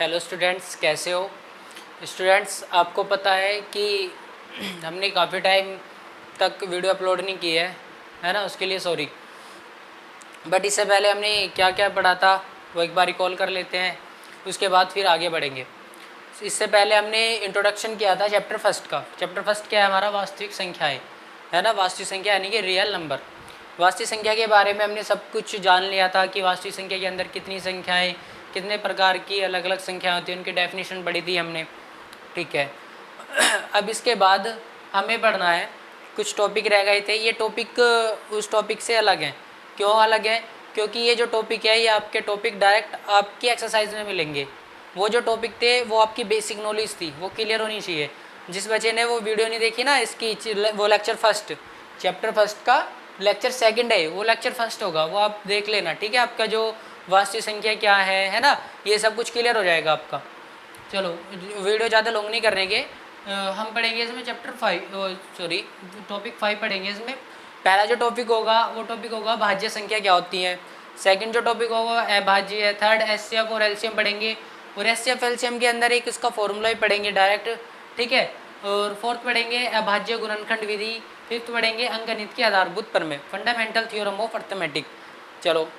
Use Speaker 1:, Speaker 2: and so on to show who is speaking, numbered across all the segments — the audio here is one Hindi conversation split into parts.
Speaker 1: हेलो स्टूडेंट्स, कैसे हो स्टूडेंट्स। आपको पता है कि हमने काफ़ी टाइम तक वीडियो अपलोड नहीं की है ना, उसके लिए सॉरी। बट इससे पहले हमने क्या क्या पढ़ा था वो एक बार रिकॉल कर लेते हैं, उसके बाद फिर आगे बढ़ेंगे। इससे पहले हमने इंट्रोडक्शन किया था चैप्टर फर्स्ट का। चैप्टर फर्स्ट क्या है हमारा? वास्तविक संख्याएँ, है ना। वास्तविक संख्या यानी कि रियल नंबर। वास्तविक संख्या के बारे में हमने सब कुछ जान लिया था कि वास्तविक संख्या के अंदर कितनी संख्याएं, कितने प्रकार की अलग अलग संख्या होती हैं, उनकी डेफिनेशन पढ़ी थी हमने, ठीक है। अब इसके बाद हमें पढ़ना है, कुछ टॉपिक रह गए थे। ये टॉपिक उस टॉपिक से अलग हैं। क्यों अलग है? क्योंकि ये जो टॉपिक है ये आपके टॉपिक डायरेक्ट आपकी एक्सरसाइज में मिलेंगे। वो जो टॉपिक थे वो आपकी बेसिक नॉलेज थी, वो क्लियर होनी चाहिए। जिस बच्चे ने वो वीडियो नहीं देखी ना इसकी, वो लेक्चर फर्स्ट, चैप्टर फर्स्ट का लेक्चर सेकंड है, वो लेक्चर फर्स्ट होगा, वो आप देख लेना, ठीक है। आपका जो वास्तविक संख्या क्या है ना, ये सब कुछ क्लियर हो जाएगा आपका। चलो वीडियो ज़्यादा लॉन्ग नहीं करने के, हम पढ़ेंगे इसमें चैप्टर 5, सॉरी टॉपिक 5 पढ़ेंगे इसमें। पहला जो टॉपिक होगा वो टॉपिक होगा भाज्य संख्या क्या होती है। सेकंड जो टॉपिक होगा अभाज्य है। थर्ड एचसीएफ और एलसीएम पढ़ेंगे, और एचसीएफ एलसीएम के अंदर एक इसका फॉर्मूला ही पढ़ेंगे डायरेक्ट, ठीक है। और फोर्थ पढ़ेंगे अभाज्य गुणनखंड विधि। फिफ्थ पढ़ेंगे अंकगणित के आधारभूत प्रमेय, फंडामेंटल थ्योरम ऑफ अर्थमेटिक। चलो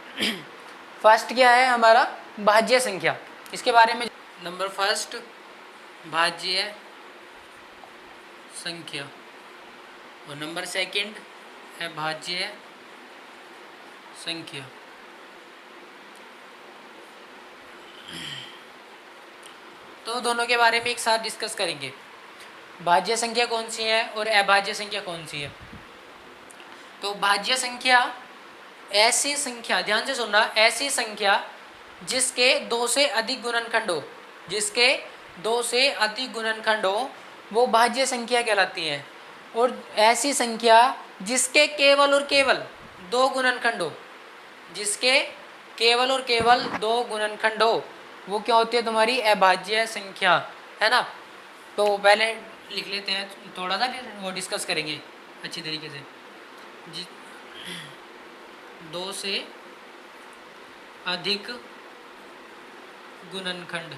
Speaker 1: फर्स्ट क्या है हमारा? भाज्य संख्या। इसके बारे में नंबर फर्स्ट भाज्य संख्या, और नंबर सेकंड अभाज्य संख्या। तो दोनों के बारे में एक साथ डिस्कस करेंगे। भाज्य संख्या कौन सी है और अभाज्य संख्या कौन सी है। तो भाज्य संख्या ऐसी संख्या, ध्यान से सुनना, ऐसी संख्या जिसके दो से अधिक गुणनखंड हो, जिसके दो से अधिक गुणनखंड हो वो भाज्य संख्या कहलाती है। और ऐसी संख्या जिसके केवल और केवल दो गुणनखंड हो, जिसके केवल और केवल दो गुणनखंड हो, वो क्या होती है? तुम्हारी अभाज्य संख्या, है ना। तो पहले लिख लेते हैं, थोड़ा सा वो डिस्कस करेंगे अच्छी तरीके से। दो से अधिक गुणनखंड,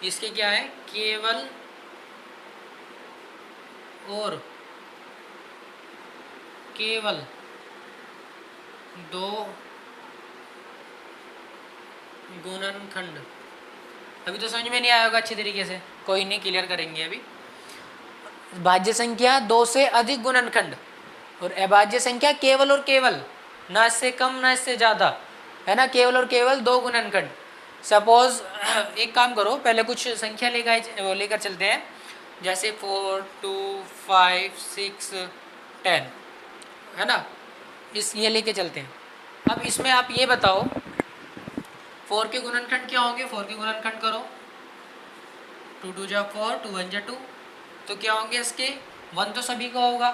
Speaker 1: इसके क्या है? केवल और केवल दो गुणनखंड। अभी तो समझ में नहीं आया होगा अच्छी तरीके से, कोई नहीं, क्लियर करेंगे अभी। भाज्य संख्या दो से अधिक गुणनखंड, और अभाज्य संख्या केवल और केवल, ना इससे कम ना इससे ज़्यादा, है ना। केवल और केवल दो गुणनखंड। सपोज एक काम करो, पहले कुछ संख्या लेकर चलते हैं, जैसे 4, 2, 5, 6, 10, है ना। ये लेके चलते हैं। अब इसमें आप ये बताओ 4 के गुणनखंड क्या होंगे? 4 के गुणनखंड करो, 2 2 जा 4, 2 1 जा 2, तो क्या होंगे इसके? 1 तो सभी का होगा,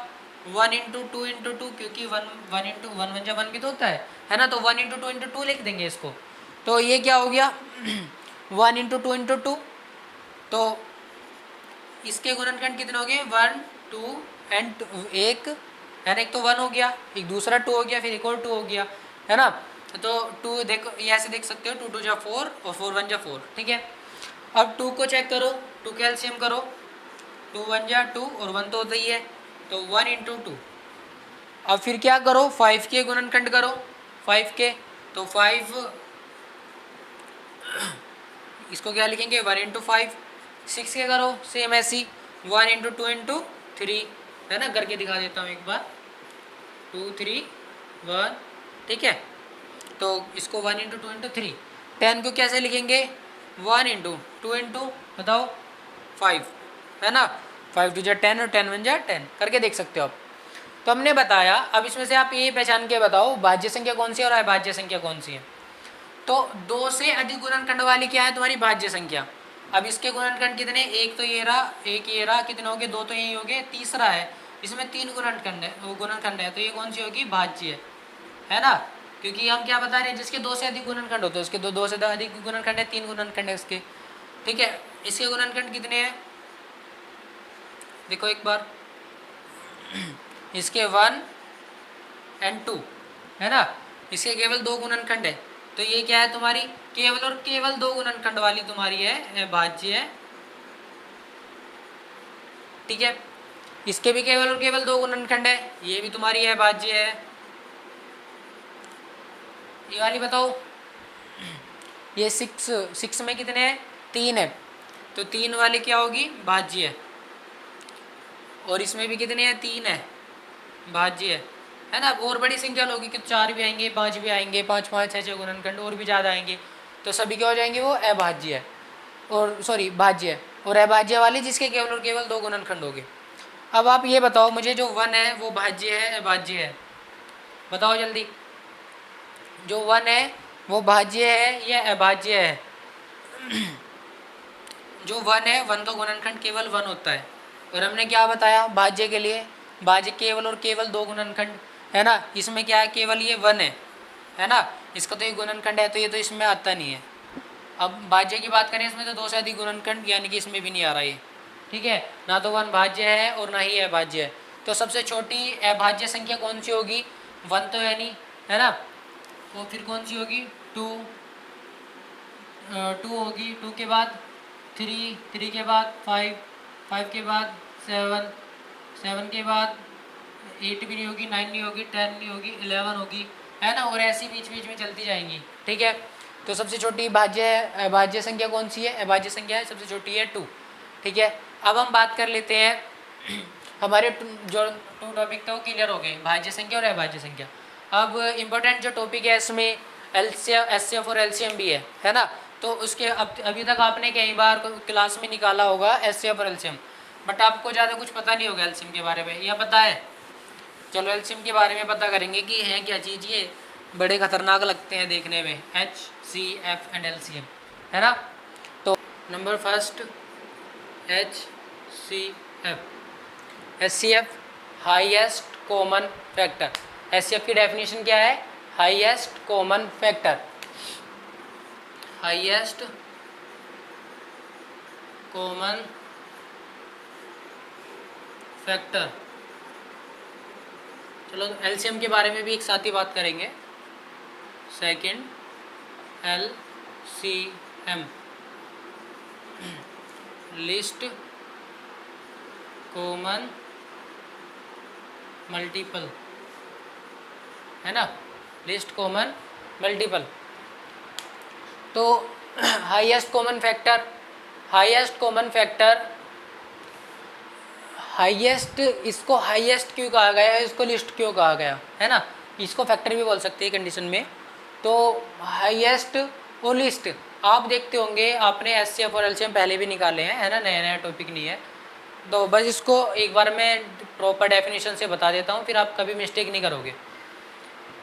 Speaker 1: 1 इंटू 2 इंटू 2, क्योंकि 1 इंटू 1 1 जा 1 भी तो होता है ना। तो 1 इंटू 2 इंटू 2 लिख देंगे इसको। तो ये क्या हो गया? 1 इंटू 2 इंटू 2। तो इसके गुणनखंड कितने हो गए? 1 2 एंड एक, है ना। एक तो 1 हो गया, एक दूसरा 2 हो गया, फिर एक और 2 हो गया, है ना। तो 2 देखो, ये ऐसे देख सकते हो, 2 2 जा 4 और 4 1 जा 4, ठीक है। अब 2 को चेक करो, 2 का एलसीएम करो, 2 1 जा 2 और 1 तो होता ही है, तो 1 इंटू 2। अब फिर क्या करो? 5 के गुणनखंड करो, 5 के, तो 5 इसको क्या लिखेंगे? 1 इंटू 5। 6 के करो सेम ऐसी, 1 इंटू 2 इंटू 3, है ना। करके दिखा देता हूँ एक बार, 2 3 1, ठीक है। तो इसको 1 इंटू 2 इंटू 3। 10 को कैसे लिखेंगे? 1 इंटू 2 इंटू बताओ 5, है ना। 5 2 जा 10 और 10 1 जा 10, करके देख सकते हो आप। तो हमने बताया, अब इसमें से आप ये पहचान के बताओ भाज्य संख्या कौन सी है और अभाज्य संख्या कौन सी है। तो 2 से अधिक गुणनखंड वाली क्या है? तुम्हारी भाज्य संख्या। अब इसके गुणनखंड कितने? एक तो ये रहा, एक ये रहा, कितने हो गए? 2 तो यही हो गए, तीसरा है, इसमें 3 गुणनखंड है, वो गुणनखंड है, तो ये कौन सी होगी? भाज्य, है ना। क्योंकि हम क्या बता रहे हैं? जिसके 2 से अधिक गुणनखंड होते हैं उसके 2 से अधिक गुणनखंड है, 3 गुणनखंड है इसके, ठीक है। इसके गुणनखंड कितने हैं? देखो एक बार, इसके 1 एंड 2, है ना। इसके केवल 2 गुणनखंड है, तो ये क्या है तुम्हारी केवल और केवल दो गुणनखंड वाली तुम्हारी है अभाज्य है। ठीक है, इसके भी केवल और केवल दो गुणनखंड है, ये भी तुम्हारी अभाज्य है। ये वाली बताओ, ये 6 में कितने हैं 3 है, तो 3 वाली क्या होगी भाज्य है। और इसमें भी कितने हैं 3 है, भाज्य है ना। और बड़ी संख्या होगी कि 4 भी आएंगे 5 भी आएंगे, 5 5 6 6 गुणनखंड और भी ज़्यादा आएंगे, तो सभी क्या हो जाएंगे वो अभाज्य है और सॉरी भाज्य है। और अभाज्य वाली जिसके केवल और केवल दो गुणनखंड होंगे। अब आप ये बताओ मुझे, जो 1 है वो भाज्य है अभाज्य है, बताओ जल्दी। जो 1 है वो भाज्य है या अभाज्य है? जो 1 है 1 तो गुणनखंड केवल 1 होता है, और हमने क्या बताया भाज्य के लिए, भाज्य केवल और केवल दो गुणनखंड है ना। इसमें क्या है केवल ये 1 है ना, इसका तो ये गुणनखंड है तो ये तो इसमें आता नहीं है। अब भाज्य की बात करें इसमें तो 2 से अधिक गुणनखंड, यानी कि इसमें भी नहीं आ रहा ये। ठीक है, ना तो 1 भाज्य है और ना ही अभाज्य है। तो सबसे छोटी अभाज्य संख्या कौन सी होगी, 1 तो है नहीं है ना, तो फिर कौन सी होगी 2 होगी, 2 के बाद 3, 3 के बाद 5, 5 के बाद 7, 7 के बाद 8 भी नहीं होगी, 9 नहीं होगी, 10 नहीं होगी, 11 होगी, है ना। और ऐसी बीच बीच में चलती जाएंगी। ठीक है, तो सबसे छोटी भाज्य संख्या कौन सी है, अभाज्य संख्या है सबसे छोटी है 2। ठीक है, अब हम बात कर लेते हैं हमारे जो 2 टॉपिक थे वो क्लियर हो गए, भाज्य संख्या और अभाज्य संख्या। अब इम्पोर्टेंट जो टॉपिक है इसमें एचसीएफ और एलसीएम भी है ना। तो उसके अभी तक आपने कई बार क्लास में निकाला होगा एचसीएफ और एलसीएम, बट आपको ज़्यादा कुछ पता नहीं होगा एलसीएम के बारे में, या पता है? चलो एलसीएम के बारे में पता करेंगे कि है क्या चीज़, ये बड़े खतरनाक लगते हैं देखने में, HCF एंड LCM है ना। तो number first HCF highest common factor. HCF की डेफिनेशन क्या है, highest common factor, highest common factor. चलो एलसीएम के बारे में भी एक साथ ही बात करेंगे। Second LCM list common multiple है ना, लिस्ट कॉमन मल्टीपल। तो highest common factor, highest common factor, highest, इसको हाईएस्ट क्यों कहा गया है, इसको लिस्ट क्यों कहा गया है ना, इसको फैक्टर भी बोल सकते हैं कंडीशन में। तो हाईएस्ट और लिस्ट आप देखते होंगे, आपने एचसीएफ और एलसीएम पहले भी निकाले हैं है ना, नया नया टॉपिक नहीं है। तो बस इसको एक बार मैं प्रॉपर डेफिनेशन से बता देता हूँ, फिर आप कभी मिस्टेक नहीं करोगे।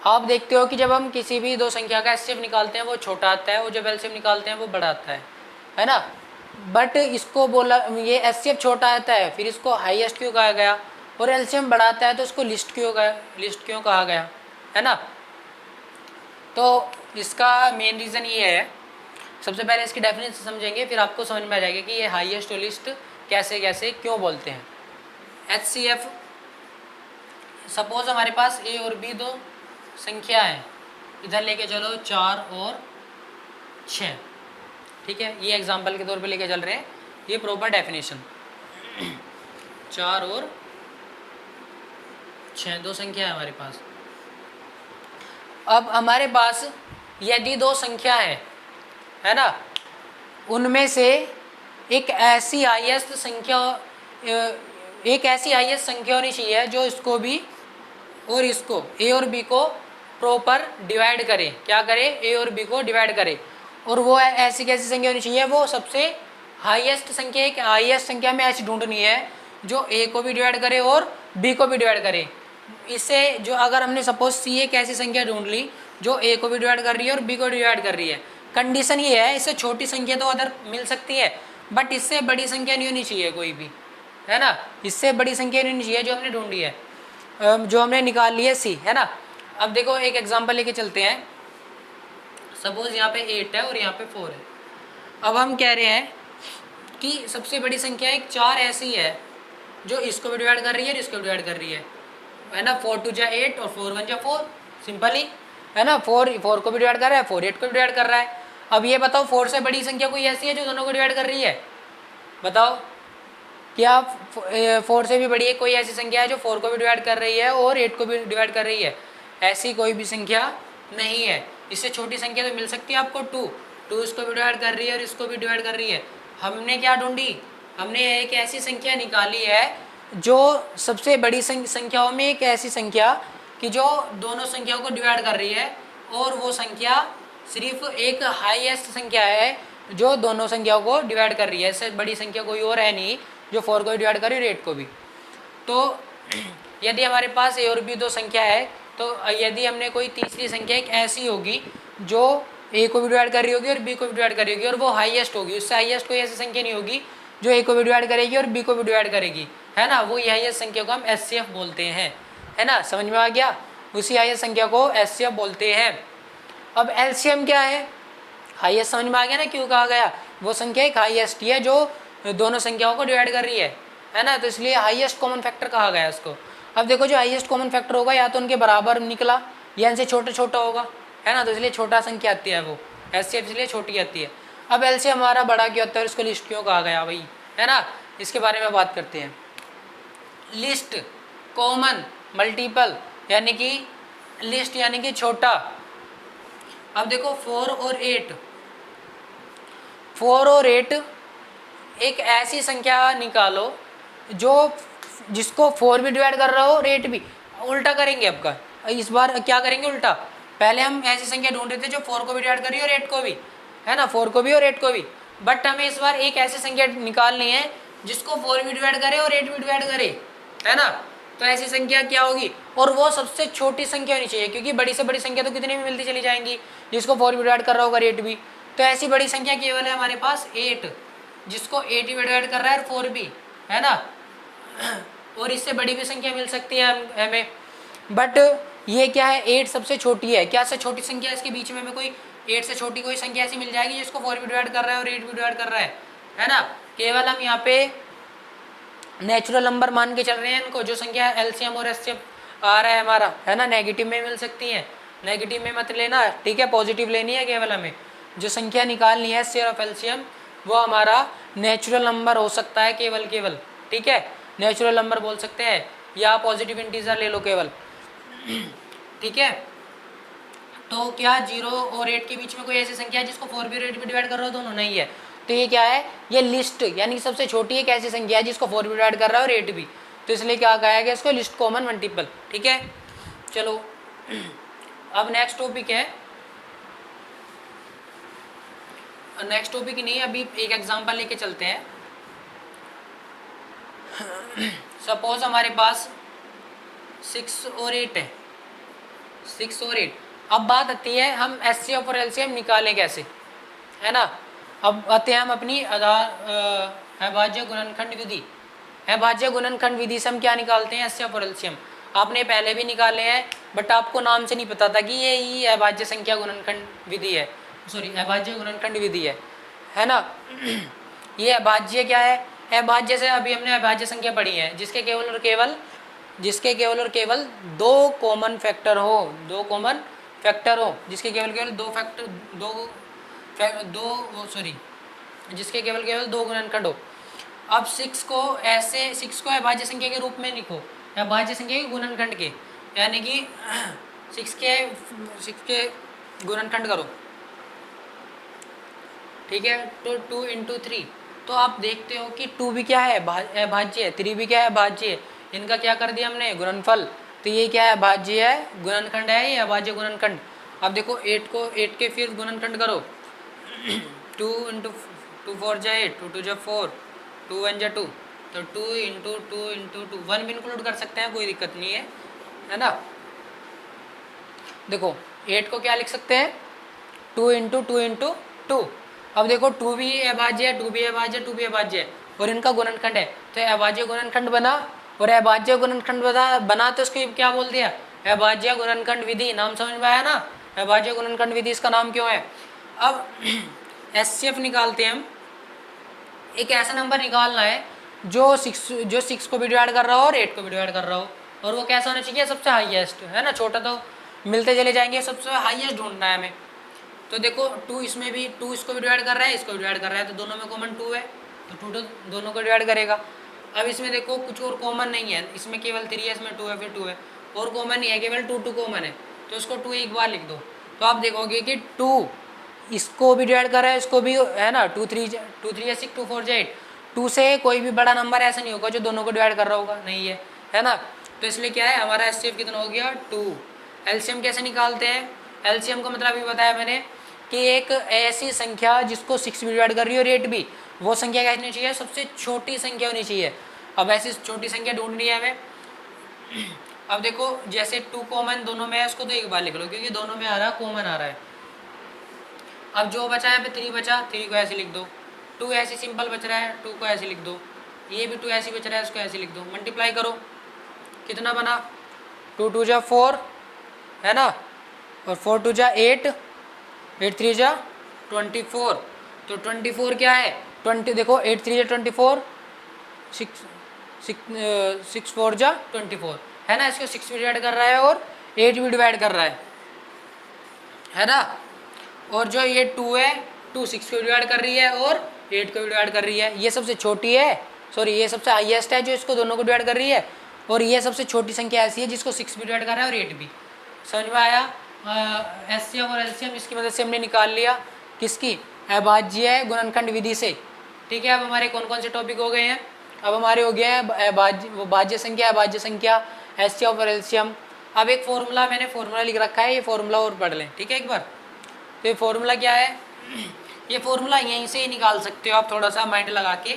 Speaker 1: आप देखते हो कि जब हम किसी भी दो संख्या का एचसीएफ निकालते हैं वो छोटा आता है, और जब एलसीएम निकालते हैं वो बड़ा आता है ना। बट इसको बोला ये एचसीएफ छोटा आता है, फिर इसको हाईएस्ट क्यों कहा गया, और एलसीएम बड़ा आता है तो इसको लिस्ट क्यों कहा गया है ना। तो इसका मेन रीज़न ये है, सबसे पहले इसकी डेफिनेशन समझेंगे, फिर आपको समझ में आ जाएगा कि ये हाईएस्ट और लिस्ट कैसे कैसे क्यों बोलते हैं। HCF, सपोज हमारे पास ए और बी दो संख्या है, इधर लेके चलो 4 और 6, ठीक है, ये एग्जांपल के तौर पे लेके चल रहे हैं, ये प्रॉपर डेफिनेशन। 4 और 6 दो संख्या है हमारे पास। अब हमारे पास यदि दो संख्या है ना, उनमें से एक ऐसी हाईएस्ट संख्या होनी चाहिए जो इसको भी और इसको ए और बी को प्रॉपर डिवाइड करे। क्या करे, ए और बी को डिवाइड करे। और वो ऐसी कैसी संख्या होनी चाहिए, वो सबसे हाईएस्ट संख्या, एक हाईएस्ट संख्या में ऐसी ढूंढनी है जो ए को भी डिवाइड करे और बी को भी डिवाइड करे। इससे जो अगर हमने सपोज सी एक ऐसी संख्या ढूंढ ली जो ए को भी डिवाइड कर रही है और बी को डिवाइड कर रही है, कंडीशन ये है इससे छोटी संख्या तो अदर मिल सकती है, बट इससे बड़ी संख्या नहीं होनी चाहिए कोई भी, है ना। इससे बड़ी संख्या नहीं होनी चाहिए जो हमने ढूंढी है, जो हमने निकाल ली है सी, है ना। अब देखो एक एग्जांपल लेके चलते हैं। सपोज यहाँ पे 8 है और यहाँ पे 4 है। अब हम कह रहे हैं कि सबसे बड़ी संख्या एक 4 ऐसी है जो इसको भी डिवाइड कर रही है और इसको भी डिवाइड कर रही है ना। 4 2 जा 8 और 4 1 जा 4, सिंपल ही है ना, 4 को भी डिवाइड कर रहा है, 4 8 को भी डिवाइड कर रहा है। अब ये बताओ 4 से बड़ी संख्या कोई ऐसी है जो दोनों को डिवाइड कर रही है? बताओ, क्या 4 से भी बड़ी है कोई ऐसी संख्या है जो 4 को भी डिवाइड कर रही है और 8 को भी डिवाइड कर रही है? ऐसी कोई भी संख्या नहीं है। इससे छोटी संख्या तो मिल सकती है आपको 2 इसको भी डिवाइड कर रही है और इसको भी डिवाइड कर रही है। हमने क्या ढूंढी? हमने एक ऐसी संख्या निकाली है जो सबसे बड़ी संख्याओं में एक ऐसी संख्या कि जो दोनों संख्याओं को डिवाइड कर रही है, और वो संख्या सिर्फ एक हाईएस्ट संख्या है जो दोनों संख्याओं को डिवाइड कर रही है। इससे बड़ी संख्या कोई और है नहीं जो 4 को डिवाइड कर रही है और 8 को भी। तो यदि हमारे पास ए और बी दो संख्या है, तो यदि हमने कोई तीसरी संख्या एक ऐसी होगी जो ए को भी डिवाइड कर रही होगी और बी को भी डिवाइड कर रही होगी और वो हाईएस्ट होगी, उससे हाईएस्ट कोई ऐसी संख्या नहीं होगी जो ए को भी डिवाइड करेगी और बी को भी डिवाइड करेगी, है ना, वो हाईएस्ट संख्या को हम एचसीएफ बोलते हैं, है ना, समझ में आ गया? उसी हाईएस्ट संख्या को एचसीएफ बोलते हैं। अब एलसीएम क्या है? हाईएस्ट समझ में आ गया ना क्यों कहा गया? वो संख्या एक हाईएस्ट ही है जो दोनों संख्याओं को डिवाइड कर रही है ना, तो इसलिए हाईएस्ट कॉमन फैक्टर कहा गया इसको। अब देखो, जो हाईएस्ट कॉमन फैक्टर होगा या तो उनके बराबर निकला या इनसे छोटा छोटा होगा, है ना, तो इसलिए छोटा संख्या आती है वो, एचसीएफ इसलिए छोटी आती है। अब एलसीएम हमारा बड़ा क्यों होता है और इसको लिस्ट क्यों कहा गया भाई, है ना, इसके बारे में बात करते हैं। लिस्ट, कॉमन, मल्टीपल, यानी कि लिस्ट यानी कि छोटा। अब देखो 4 और 8 एक ऐसी संख्या निकालो जो जिसको 4 भी डिवाइड कर रहा हो और 8 भी। उल्टा करेंगे आपका, इस बार क्या करेंगे उल्टा। पहले हम ऐसी संख्या ढूंढ रहे थे जो 4 को भी डिवाइड कर रही है और 8 को भी, है ना, 4 को भी और 8 को भी, बट हमें इस बार एक ऐसी संख्या निकालनी है जिसको 4 भी डिवाइड करे और 8 भी डिवाइड करे, है ना। तो ऐसी संख्या क्या होगी, और वो सबसे छोटी संख्या होनी चाहिए, क्योंकि बड़ी से बड़ी संख्या तो कितनी भी मिलती चली जाएंगी, जिसको 4 भी डिवाइड कर रहा होगा 8 भी। तो ऐसी बड़ी संख्या केवल है हमारे पास 8, जिसको 8 भी डिवाइड कर रहा है और 4 भी, है ना। और इससे बड़ी भी संख्या मिल सकती है हमें, बट ये क्या है, 8 सबसे छोटी है। क्या से छोटी संख्या है इसके बीच में हमें कोई 8 से छोटी कोई संख्या ऐसी मिल जाएगी जिसको 4 भी डिवाइड कर रहा है और 8 भी डिवाइड कर रहा है ना। केवल हम यहाँ पे नेचुरल नंबर मान के चल रहे हैं इनको, जो संख्या एलसीएम और एचसीएफ आ रहा है हमारा, है ना, नेगेटिव में मिल सकती है, नेगेटिव में मत लेना, ठीक है, पॉजिटिव लेनी है। केवल हमें जो संख्या निकालनी है एचसीएफ और एलसीएम वो हमारा नेचुरल नंबर हो सकता है केवल, ठीक है, नेचुरल नंबर बोल सकते हैं, या पॉजिटिव इंटीजर ले लो केवल, ठीक है। तो क्या 0 और 8 के बीच में कोई ऐसी संख्या है जिसको 4 भी और 8 भी डिवाइड कर रहा हो, दोनों नहीं है। तो ये क्या है, ये लिस्ट यानी कि सबसे छोटी एक ऐसी संख्या है जिसको 4 भी डिवाइड कर रहा है और 8 भी, तो इसलिए क्या कहा गया इसको, लिस्ट कॉमन मल्टीपल, ठीक है। चलो अब नेक्स्ट टॉपिक है, नेक्स्ट टॉपिक नहीं, अभी एक एग्जांपल लेके चलते हैं। सपोज हमारे पास 6 और 8 है, 6 और 8। अब बात आती है हम एचसीएफ और एलसीएम निकालें कैसे, है ना। अब आते हैं हम अपनी अभाज्य गुणनखंड विधि। अभाज्य गुणनखंड विधि से हम क्या निकालते हैं, एचसीएफ और एलसीएम। आपने पहले भी निकाले हैं, बट आपको नाम से नहीं पता था कि ये अभाज्य संख्या गुणनखंड विधि है, सॉरी अभाज्य गुणनखंड विधि है ना। ये अभाज्य क्या है, अभाज्य से अभी हमने अभाज्य संख्या पढ़ी है जिसके केवल और केवल दो कॉमन फैक्टर हो, जिसके केवल जिसके केवल दो गुणनखंड हो। अब 6 को अभाज्य संख्या के रूप में लिखो, अभाज्य संख्या के गुणनखंड के, यानी कि 6 के गुणनखंड करो, ठीक है। तो 2 × 3, तो आप देखते हो कि 2 भी क्या है, अभाज्य है, 3 भी क्या है, अभाज्य है। इनका क्या कर दिया हमने, गुणनफल। तो ये क्या है, अभाज्य है, गुणनखंड है, ये अभाज्य गुणनखंड। अब देखो 8 के फिर गुणनखंड करो, 2 × 2 4 जा 8, 2 2 जा 4, 2 1 जा 2, तो 2 × 2 × 2, 1 भी इंक्लूड कर सकते हैं, कोई दिक्कत नहीं है ना। देखो 8 को क्या लिख सकते हैं, 2 × 2 × 2। अब देखो 2 भी अभाज्य है, 2 भी अभाज्य है, 2 भी अभाज्य है, और इनका गुणनखंड है, तो अभाज्य गुणनखंड बना। और अभाज्य गुणनखंड बना तो इसको क्या बोल दिया, अभाज्य गुणनखंड विधि। नाम समझ में आया ना, अभाज्य गुणनखंड विधि इसका नाम क्यों है। अब एचसीएफ निकालते हैं हम, एक ऐसा नंबर निकालना है जो 6 को भी डिवाइड कर रहा हो और 8 को भी डिवाइड कर रहा हो, और वो कैसा होना चाहिए, सबसे हाईएस्ट, है ना। छोटा तो मिलते चले जाएंगे, सबसे हाईएस्ट ढूंढना है हमें। तो देखो 2 इसमें भी 2 इसको भी डिवाइड कर रहा है, इसको भी डिवाइड कर रहा है, तो दोनों में कॉमन 2 है, तो 2 दोनों को डिवाइड करेगा। अब इसमें देखो कुछ और कॉमन नहीं है, इसमें केवल 3 है, इसमें 2 है, फिर 2 है, और कॉमन नहीं है, केवल 2 कॉमन है, तो इसको 2 एक बार लिख दो। तो आप देखोगे कि 2 इसको भी डिवाइड कर रहा है, इसको भी, है ना, 2 3 या 6, 2 4 8, 2 से कोई भी बड़ा नंबर ऐसा नहीं होगा जो दोनों को डिवाइड कर रहा होगा, नहीं है ना। तो इसलिए क्या है हमारा एचसीएफ कितना हो गया 2। एलसीएम कैसे निकालते हैं, एलसीएम का मतलब अभी बताया मैंने कि एक ऐसी संख्या जिसको 6 भी डिवाइड कर रही हो और 8 भी, वो संख्या क्या होनी चाहिए, सबसे छोटी संख्या होनी चाहिए। अब ऐसी छोटी संख्या ढूंढनी है हमें। अब देखो जैसे 2 कॉमन दोनों में है, उसको तो एक बार लिख लो क्योंकि दोनों में आ रहा है, कॉमन आ रहा है। अब जो बचा है 3 बचा, 3 को ऐसे लिख दो। 2 ऐसे सिंपल बच रहा है, 2 को ऐसे लिख दो। ये भी 2 ऐसे बच रहा है, उसको ऐसे लिख दो। मल्टीप्लाई करो, कितना बना, 2 2 जा 4, है ना, और 4 2 जा 8, 8 3 जा 24। तो 24 क्या है, 20, देखो 8 3 जा 24, 6 4 जा 24, है ना। इसको 6 भी डिवाइड कर रहा है और 8 भी डिवाइड कर रहा है ना। और जो ये 2 है, 2 6 को डिवाइड कर रही है और 8 को भी डिवाइड कर रही है। ये सबसे छोटी है, सॉरी ये सबसे हाईएस्ट है जो इसको दोनों को डिवाइड कर रही है, और ये सबसे छोटी संख्या ऐसी है जिसको 6 भी डिवाइड कर रहा है और 8 भी। समझ में आया। एचसीएम और एलसीएम इसकी मदद से हमने निकाल लिया, किसकी, अभाज्य गुणनखंड विधि से। ठीक है, अब हमारे कौन कौन से टॉपिक हो गए हैं, अब हमारे हो गया है भाज्य संख्या, अभाज्य संख्या, एचसीएम और एलसीएम। अब एक फॉर्मूला, मैंने फॉर्मूला लिख रखा है, ये फॉर्मूला और पढ़ लें, ठीक है एक बार। तो ये फॉर्मूला क्या है, ये फॉर्मूला यहीं से ही निकाल सकते हो आप, थोड़ा सा माइंड लगा के,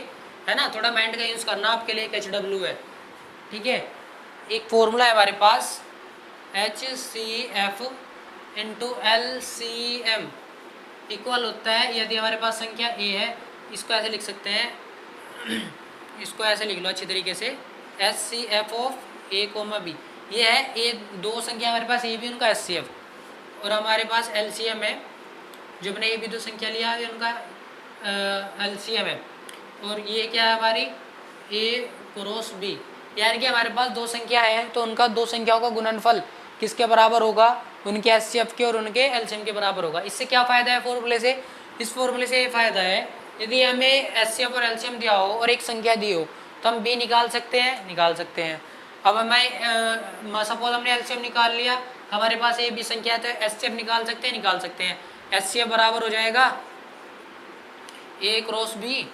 Speaker 1: है ना, थोड़ा माइंड का यूज़ करना, आपके लिए एक HW है, ठीक है। एक फॉर्मूला है हमारे पास HCF इंटू LCM इक्वल होता है, यदि हमारे पास संख्या A है, इसको ऐसे लिख सकते हैं, इसको ऐसे लिख लो अच्छी तरीके से, HCF ऑफ A, B। ये है ए, दो संख्या हमारे पास A भी उनका HCF, और हमारे पास LCM है, जो अपने ये भी दो संख्या लिया है उनका LCM है। और ये क्या है हमारी A क्रॉस B, यानी कि हमारे पास दो संख्या हैं तो उनका दो संख्याओं का गुणनफल किसके बराबर होगा, उनके HCF के और उनके LCM के बराबर होगा। इससे क्या फ़ायदा है फॉर्मूले से, इस फॉर्मूले से ये फ़ायदा है, यदि हमें HCF और LCM दिया हो और एक संख्या दी हो तो हम B निकाल सकते हैं। अब हमें सपोज हमने LCM निकाल लिया, हमारे पास A B संख्या है तो HCF निकाल सकते हैं। HCF बराबर हो जाएगा A cross B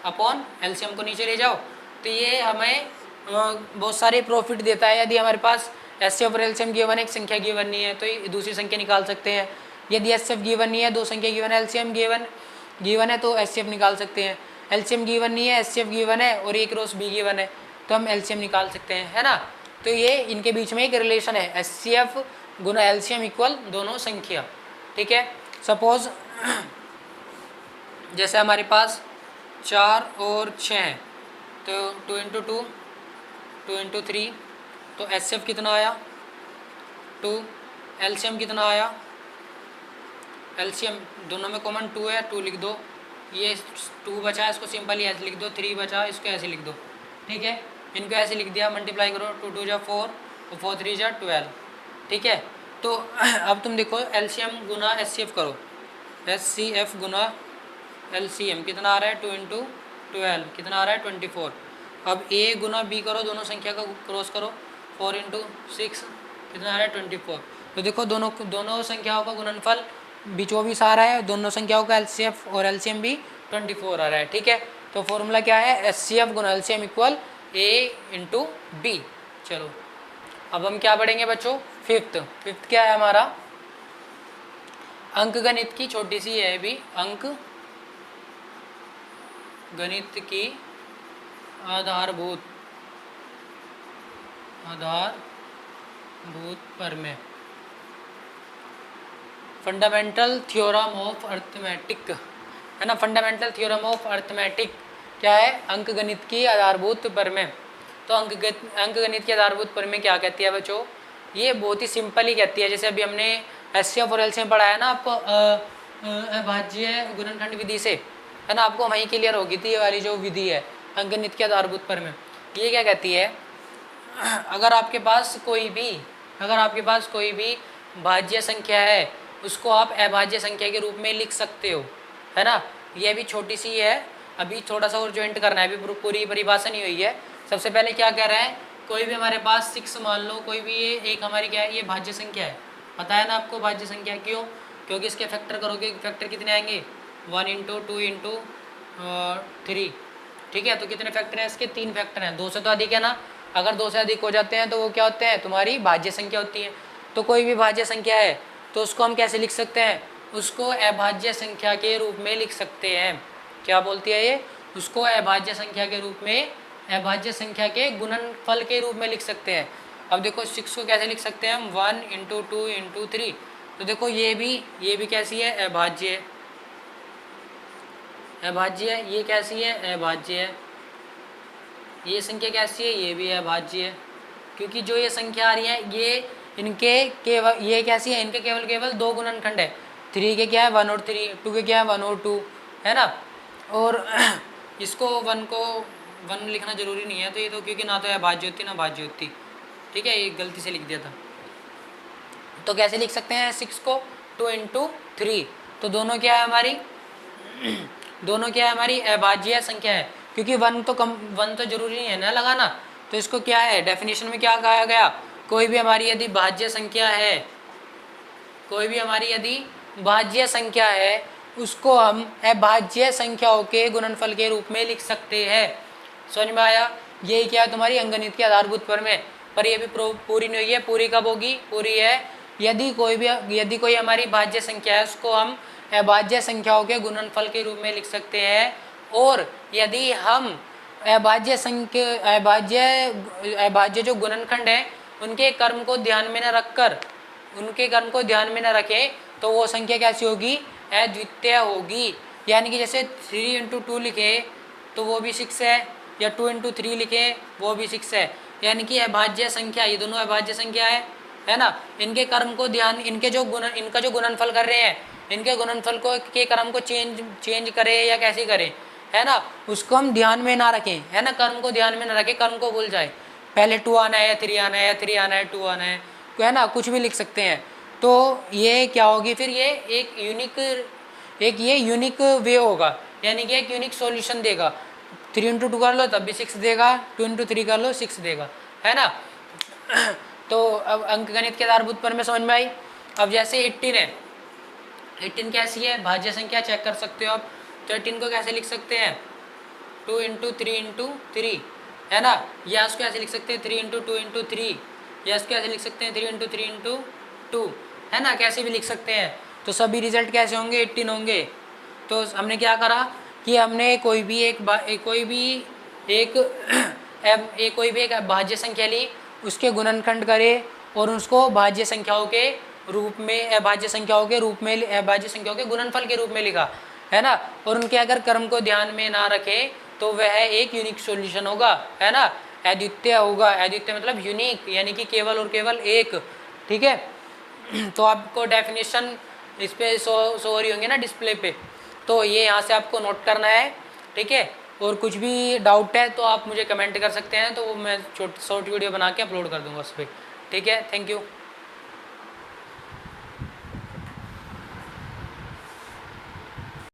Speaker 1: upon LCM को नीचे ले जाओ, तो ये हमें बहुत सारे प्रॉफिट देता है। यदि हमारे पास HCF और LCM गिवन है, एक संख्या गिवन नहीं है तो दूसरी संख्या निकाल सकते हैं। यदि HCF गिवन नहीं है, दो संख्या गिवन है, LCM गिवन है तो HCF निकाल सकते हैं। LCM गिवन नहीं है, HCF गिवन है और A क्रॉस B गिवन है तो हम LCM निकाल सकते हैं, है ना। तो ये इनके बीच में एक रिलेशन है, HCF गुना LCM इक्वल दोनों संख्या, ठीक है। सपोज जैसे हमारे पास 4 और 6 है तो 2 इंटू 2 इंटू 3, तो HCF कितना आया 2, LCM कितना आया, LCM दोनों में कॉमन 2 है, 2 लिख दो। ये 2 बचा, इसको सिंपली ऐसे लिख दो, 3 बचा, इसको ऐसे लिख दो, ठीक है। इनको ऐसे लिख दिया, मल्टीप्लाई करो, 2 2 जा 4 और 4 3 जा 12, ठीक है। तो अब तुम देखो LCM गुना HCF करो, HCF गुना LCM कितना आ रहा है 2 इंटू 12 कितना आ रहा है 24। अब A गुना B करो, दोनों संख्या का क्रॉस करो, 4 इंटू 6 कितना आ रहा है 24। तो देखो दोनों संख्याओं का गुणनफल भी 24 आ रहा है, दोनों संख्याओं का LCF और LCM भी 24 आ रहा है, ठीक है। तो फॉर्मूला क्या है, HCF Guna LCM equal A into B। चलो अब हम क्या पढ़ेंगे बच्चों, फिफ्थ क्या है हमारा, अंक गणित की छोटी सी है भी, अंक गणित की आधारभूत प्रमेय, फंडामेंटल थ्योरम ऑफ अर्थमेटिक, है ना। फंडामेंटल थ्योरम ऑफ अर्थमेटिक क्या है, अंक गणित की आधारभूत प्रमेय। तो अंक गणित की आधारभूत प्रमेय क्या कहती है बच्चों, ये बहुत ही सिंपल ही कहती है। जैसे अभी हमने HCF और LCM पढ़ा है ना आपको अभाज्य गुणनखंड विधि से, है ना, आपको वहीं क्लियर होगी थी ये वाली जो विधि है अंक गणित के आधारभूत प्रमेय। ये क्या कहती है, अगर आपके पास कोई भी भाज्य संख्या है उसको आप अभाज्य संख्या के रूप में लिख सकते हो, है ना। ये भी छोटी सी है, अभी थोड़ा सा और ज्वाइंट करना है, अभी पूरी परिभाषा नहीं हुई है। सबसे पहले क्या कह रहा है, कोई भी हमारे पास 6 मान लो, कोई भी ये एक हमारी क्या है, ये भाज्य संख्या है। पता है ना आपको भाज्य संख्या क्यों, क्योंकि इसके फैक्टर करोगे, फैक्टर कितने आएंगे 1 इंटू 2 इंटू 3, ठीक है। तो कितने फैक्टर हैं इसके, 3 फैक्टर हैं। 2 से तो अधिक है ना, अगर 2 से अधिक हो जाते हैं तो वो क्या होते हैं, तुम्हारी भाज्य संख्या होती है। तो कोई भी भाज्य संख्या है तो उसको हम कैसे लिख सकते हैं, उसको अभाज्य संख्या के रूप में लिख सकते हैं। क्या बोलती है ये, उसको अभाज्य संख्या के रूप में, अभाज्य संख्या के गुणनफल के रूप में लिख सकते हैं। अब देखो 6 को कैसे लिख सकते हैं हम, 1 इंटू 2 इंटू 3। तो देखो ये भी कैसी है, अभाज्य है, अभाज्य है। ये कैसी है, अभाज्य है। ये संख्या कैसी है, ये भी अभाज्य है, क्योंकि जो ये संख्या आ रही है ये इनके केवल, ये कैसी है, इनके केवल 2 गुणनखंड है। 3 के क्या है 1 और 3, 2 के क्या है 1 और 2, है ना। और इसको 1 को 1 लिखना जरूरी नहीं है, तो ये तो क्योंकि ना तो अभाज्य होती ना भाज्य होती, ठीक है, ये गलती से लिख दिया था। तो कैसे लिख सकते हैं 6 को, 2 इंटू 3। तो दोनों क्या है हमारी दोनों क्या है हमारी, अभाज्य संख्या है, क्योंकि 1 तो जरूरी नहीं है ना लगाना। तो इसको क्या है, डेफिनेशन में क्या कहा गया, कोई भी हमारी यदि भाज्य संख्या है, कोई भी हमारी यदि भाज्य संख्या है, उसको हम अभाज्य संख्याओं के गुणनफल के रूप में लिख सकते हैं। समझ में आया, यही क्या है तुम्हारी अंकगणित की आधारभूत प्रमेय। पर ये भी पूरी नहीं हुई है, पूरी कब होगी, पूरी है यदि कोई हमारी भाज्य संख्या है उसको हम अभाज्य संख्याओं के गुणनफल के रूप में लिख सकते हैं। और यदि हम अभाज्य जो गुणनखंड है उनके कर्म को ध्यान में न रखकर, उनके कर्म को ध्यान में न रखें, तो वो संख्या कैसी होगी, अद्वितीय होगी। यानी कि जैसे 3 इंटू 2 लिखे तो वो भी 6 है, या 2 इंटू 3 लिखे वो भी 6 है। यानी कि अभाज्य संख्या, ये दोनों अभाज्य संख्या है ना। इनके कर्म को ध्यान, इनका जो गुणनफल कर रहे हैं, इनके गुणनफल को के क्रम को चेंज करें या कैसे करें, है ना, उसको हम ध्यान में ना रखें, है ना। कर्म को ध्यान में ना रखें, कर्म को भूल जाए, पहले 2 आना है या 3 आना है, या 3 आना है 2 आना है ना, कुछ भी लिख सकते हैं। तो ये क्या होगी फिर, ये एक यूनिक वे होगा, यानी कि एक यूनिक सॉल्यूशन देगा। 3 इंटू 2 कर लो तब भी 6 देगा, 2 इंटू 3 कर लो 6 देगा, है ना। तो अब अंकगणित के आधारभूत पर में समझ में आई। अब जैसे 18 है, 18 कैसी है, भाज्य संख्या, चेक कर सकते हो आप। तो 18 को कैसे लिख सकते हैं, 2 इंटू 3 इंटू 3, है ना। या उसको ऐसे लिख सकते हैं 3 इंटू 2 इंटू 3, या उसको ऐसे लिख सकते हैं 3 इंटू 3 इंटू 2, है ना, कैसे भी लिख सकते हैं। तो सभी रिजल्ट कैसे होंगे, 18 होंगे। तो हमने क्या करा कि हमने कोई भी एक भाज्य संख्या ली, उसके गुणनखंड करे और उसको भाज्य संख्याओं के रूप में, अभाज्य संख्याओं के रूप में, अभाज्य संख्याओं के गुणनफल के रूप में लिखा, है ना। और उनके अगर क्रम को ध्यान में ना रखें तो वह एक यूनिक सॉल्यूशन होगा, है ना, अद्वितीय होगा। अद्वितीय मतलब यूनिक, यानी कि केवल और केवल एक, ठीक है। तो आपको डेफिनेशन इस पे शो हो रही होंगी ना डिस्प्ले पे, तो ये यहाँ से आपको नोट करना है, ठीक है। और कुछ भी डाउट है तो आप मुझे कमेंट कर सकते हैं, तो मैं शॉर्ट वीडियो बना के अपलोड कर दूंगा उस पर, ठीक है। Thank you.